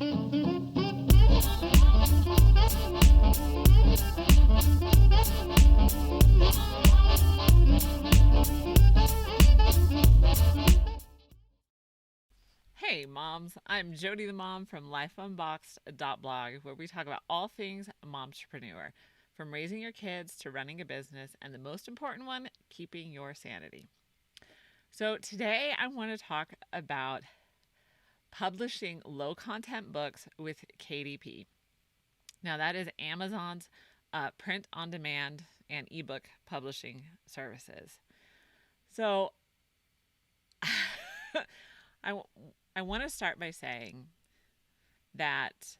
Hey moms, I'm Jodie the mom from Life Unboxed blog, where we talk about all things momtrepreneur, from raising your kids to running a business, and the most important one, keeping your sanity. So today I want to talk about publishing low content books with KDP. Now that is Amazon's print on demand and ebook publishing services. So I, I want to start by saying that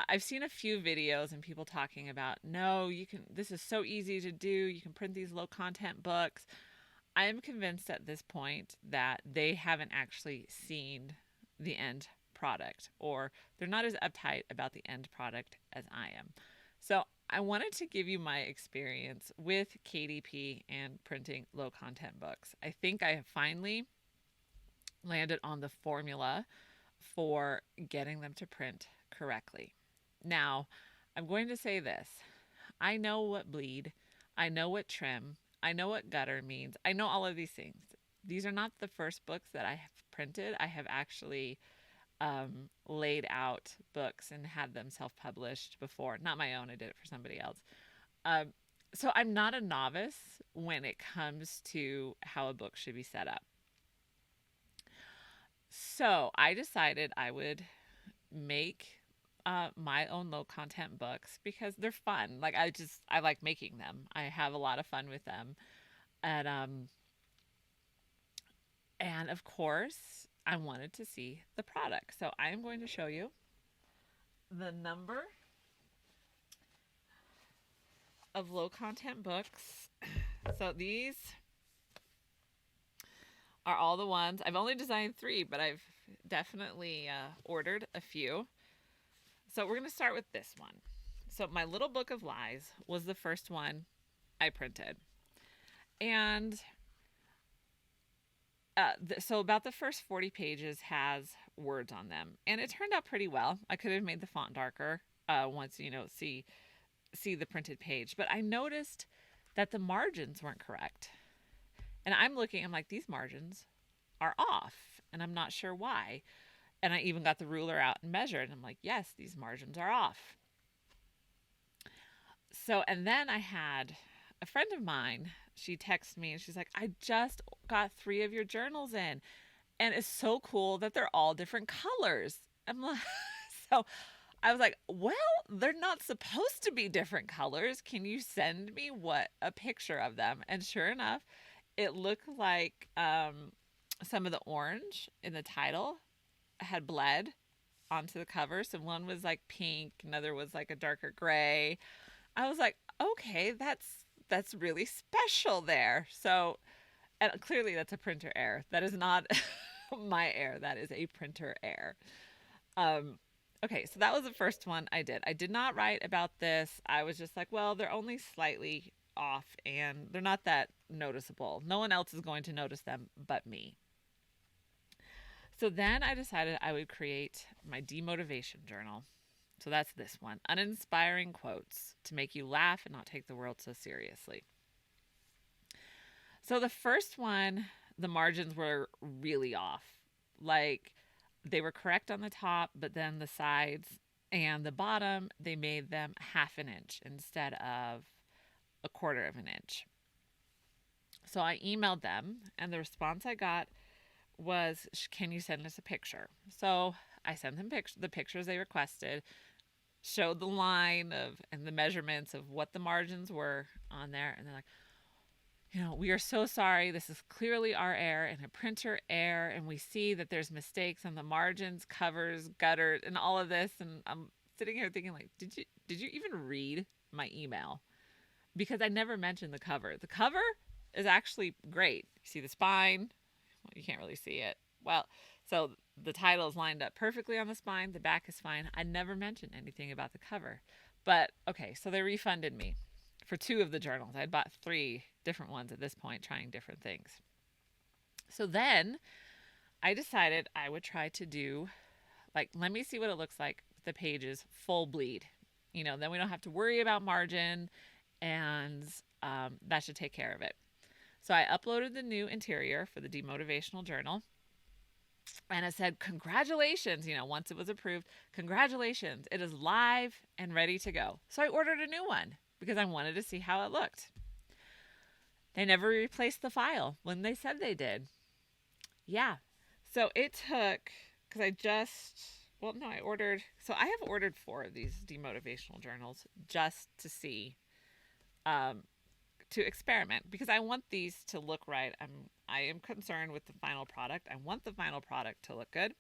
I've seen a few videos and people talking about, no, this is so easy to do. You can print these low content books. I am convinced at this point that they haven't actually seen the end product, or they're not as uptight about the end product as I am. So I wanted to give you my experience with KDP and printing low content books. I think I have finally landed on the formula for getting them to print correctly. Now, I'm going to say this. I know what bleed. I know what trim. I know what gutter means. I know all of these things. These are not the first books that I have printed. I have actually laid out books and had them self-published before. Not my own. I did it for somebody else. So I'm not a novice when it comes to how a book should be set up. So I decided I would make my own low content books because they're fun. Like I like making them. I have a lot of fun with them. And of course I wanted to see the product. So I am going to show you the number of low content books. So these are all the ones. I've only designed 3, but I've definitely ordered a few. So we're going to start with this one. So My Little Book of Lies was the first one I printed. And so about the first 40 pages has words on them. And it turned out pretty well. I could have made the font darker once, see the printed page. But I noticed that the margins weren't correct. And I'm like, these margins are off. And I'm not sure why. And I even got the ruler out and measured. And I'm like, yes, these margins are off. So, and then I had a friend of mine, she texted me and she's like, I just got 3 of your journals in. And it's so cool that they're all different colors. I'm like, so I was like, well, they're not supposed to be different colors. Can you send me a picture of them? And sure enough, it looked like some of the orange in the title had bled onto the cover. So one was like pink, another was like a darker gray. I was like, okay, that's really special there. So, and clearly that's a printer error. That is not my error. That is a printer error. Okay, so that was the first one I did. I did not write about this. I was just like, well, they're only slightly off and they're not that noticeable. No one else is going to notice them but me. So then I decided I would create my demotivation journal. So that's this one. Uninspiring quotes to make you laugh and not take the world so seriously. So the first one, the margins were really off. Like they were correct on the top, but then the sides and the bottom, they made them 1/2 inch instead of 1/4 of an inch. So I emailed them and the response I got was, can you send us a picture? So I sent them the pictures they requested, showed the line and the measurements of what the margins were on there. And they're like, we are so sorry. This is clearly our error and a printer error. And we see that there's mistakes on the margins, covers, gutters, and all of this. And I'm sitting here thinking like, did you even read my email? Because I never mentioned the cover. The cover is actually great. You see the spine. Well, you can't really see it. Well, so the title is lined up perfectly on the spine. The back is fine. I never mentioned anything about the cover. But okay, so they refunded me for 2 of the journals. I'd bought 3 different ones at this point, trying different things. So then I decided I would try to do Like, let me see what it looks like. The pages full bleed. Then we don't have to worry about margin, and that should take care of it. So I uploaded the new interior for the demotivational journal, and it said, congratulations, once it was approved, congratulations, it is live and ready to go. So I ordered a new one because I wanted to see how it looked. They never replaced the file when they said they did. Yeah. So it took, because I ordered, so I have ordered 4 of these demotivational journals just to see, to experiment, because I want these to look right. I am concerned with the final product. I want the final product to look good.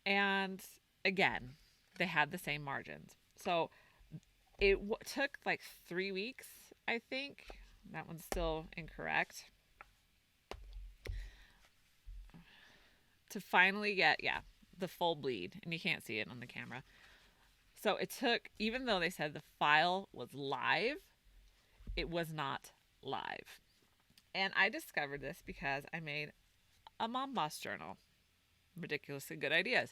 And again, they had the same margins. So it took like 3 weeks, I think. That one's still incorrect. To finally get, the full bleed. And you can't see it on the camera. So it took, even though they said the file was live, it was not live. And I discovered this because I made a Mom Boss journal. Ridiculously good ideas.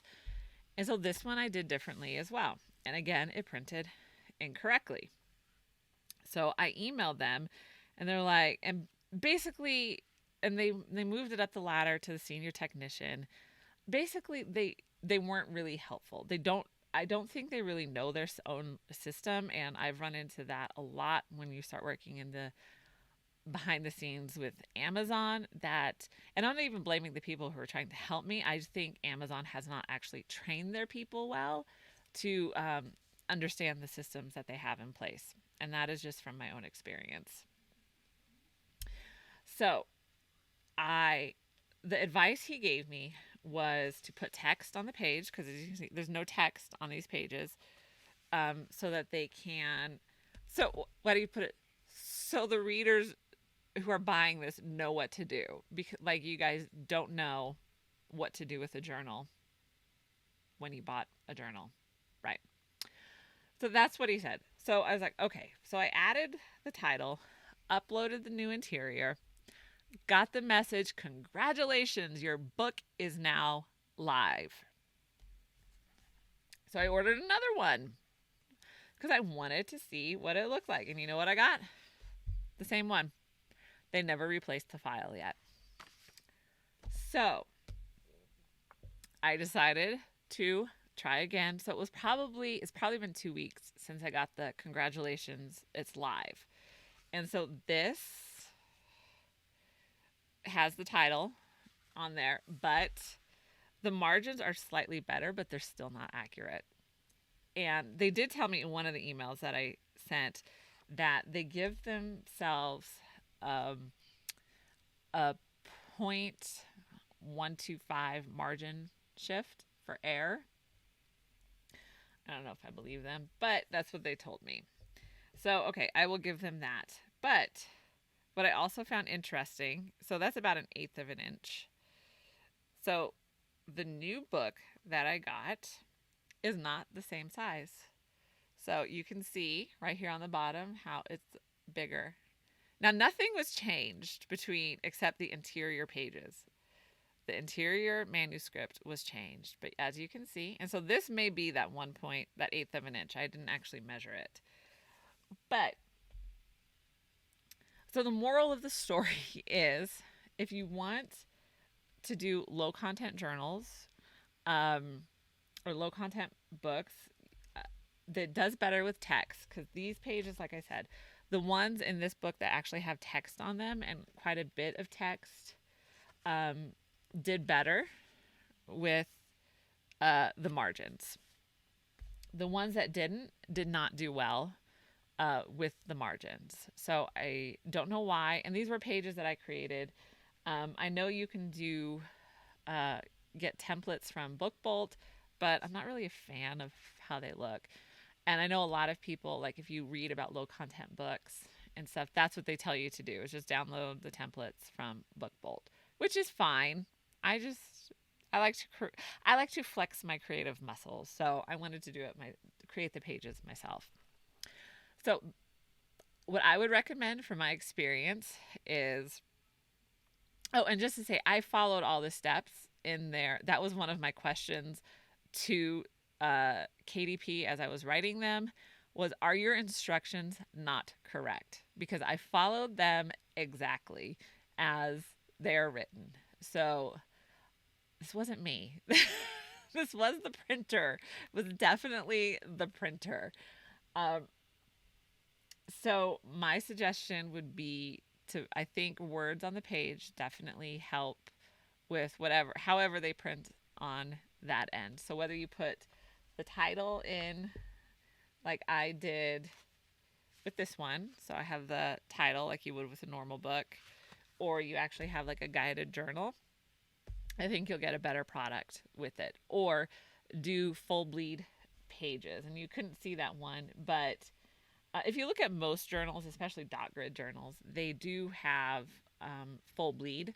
And so this one I did differently as well. And again, it printed incorrectly. So I emailed them, and they're like, and basically, and they moved it up the ladder to the senior technician. Basically, they weren't really helpful. I don't think they really know their own system, and I've run into that a lot when you start working in the behind the scenes with Amazon. And I'm not even blaming the people who are trying to help me. I just think Amazon has not actually trained their people well to understand the systems that they have in place, and that is just from my own experience. So the advice he gave me was to put text on the page, because as you can see, there's no text on these pages, so that they can, so why do you put it? So the readers who are buying this know what to do, because like you guys don't know what to do with a journal when you bought a journal, right? So that's what he said. So I was like, okay. So I added the title, uploaded the new interior, got the message, congratulations, your book is now live. So I ordered another one because I wanted to see what it looked like. And you know what I got? The same one. They never replaced the file yet. So I decided to try again. So it's probably been 2 weeks since I got the congratulations, it's live. And so this has the title on there, but the margins are slightly better, but they're still not accurate. And they did tell me in one of the emails that I sent that they give themselves a 0.125 margin shift for error. I don't know if I believe them, but that's what they told me. So, okay, I will give them that. But what I also found interesting, so that's about 1/8 of an inch. So the new book that I got is not the same size. So you can see right here on the bottom how it's bigger. Now, nothing was changed except the interior pages. The interior manuscript was changed, but as you can see, and so this may be that 1/8 of an inch. I didn't actually measure it. But, so the moral of the story is, if you want to do low content journals, or low content books, that does better with text, because these pages, like I said, the ones in this book that actually have text on them, and quite a bit of text, did better with the margins. The ones that did not do well with the margins. So I don't know why. And these were pages that I created. I know you can get templates from BookBolt, but I'm not really a fan of how they look. And I know a lot of people, like if you read about low content books and stuff, that's what they tell you to do, is just download the templates from BookBolt, which is fine. I like to flex my creative muscles, so I wanted to create the pages myself. So what I would recommend from my experience is, and just to say, I followed all the steps in there. That was one of my questions to KDP as I was writing them was, are your instructions not correct? Because I followed them exactly as they're written. So this wasn't me. This was the printer. It was definitely the printer. Um, so my suggestion would be to, I think words on the page definitely help with whatever, however they print on that end. So whether you put the title in, like I did with this one, so I have the title like you would with a normal book, or you actually have like a guided journal, I think you'll get a better product with it. Or do full bleed pages. And you couldn't see that one, but if you look at most journals, especially dot grid journals, they do have full bleed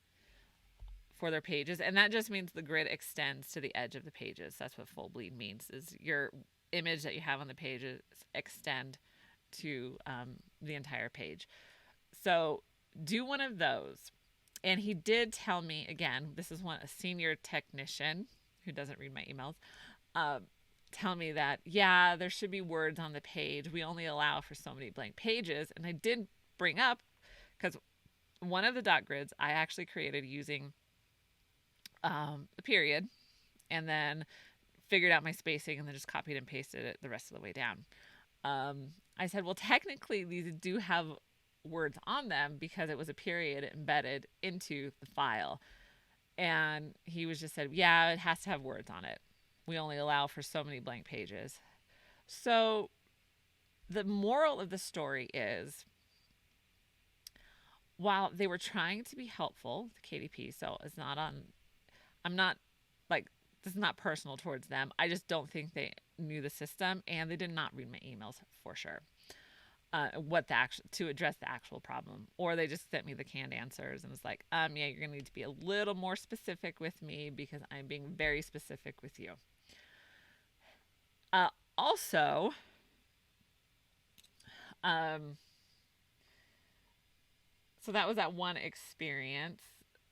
for their pages, and that just means the grid extends to the edge of the pages. That's what full bleed means, is your image that you have on the pages extend to the entire page. So do one of those. And he did tell me, again, this is a senior technician who doesn't read my emails, tell me that, yeah, there should be words on the page. We only allow for so many blank pages. And I did bring up, because one of the dot grids I actually created using a period, and then figured out my spacing and then just copied and pasted it the rest of the way down. I said, well, technically these do have words on them because it was a period embedded into the file. And he was just said, yeah, it has to have words on it. We only allow for so many blank pages. So the moral of the story is, while they were trying to be helpful, the KDP, so it's not on, I'm not like, this is not personal towards them. I just don't think they knew the system, and they did not read my emails for sure. To address the actual problem, or they just sent me the canned answers and was like, yeah, you're gonna need to be a little more specific with me because I'm being very specific with you. Also, so that was that one experience.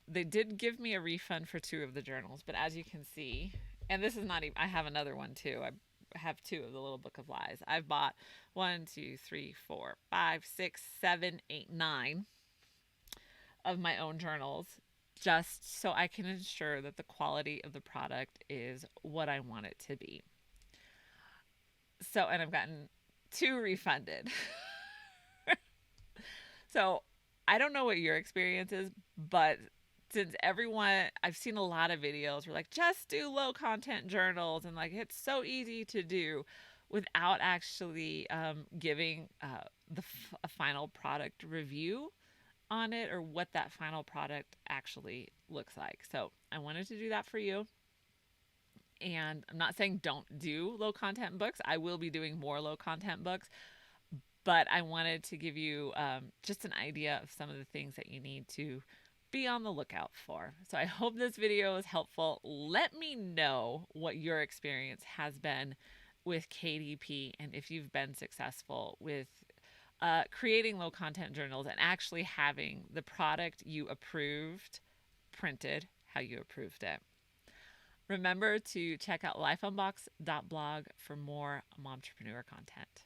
They did give me a refund for 2 of the journals, but as you can see, and this is not even, I have another one too. I have 2 of the Little Book of Lies. I've bought 1, 2, 3, 4, 5, 6, 7, 8, 9 of my own journals, just so I can ensure that the quality of the product is what I want it to be. So, and I've gotten 2 refunded. So I don't know what your experience is, but since I've seen a lot of videos where like, just do low content journals, and like, it's so easy to do without actually giving a final product review on it, or what that final product actually looks like. So I wanted to do that for you. And I'm not saying don't do low content books. I will be doing more low content books, but I wanted to give you just an idea of some of the things that you need to be on the lookout for. So I hope this video is helpful. Let me know what your experience has been with KDP, and if you've been successful with creating low content journals and actually having the product you approved printed how you approved it. Remember to check out lifeunboxed.blog for more momtrepreneur content.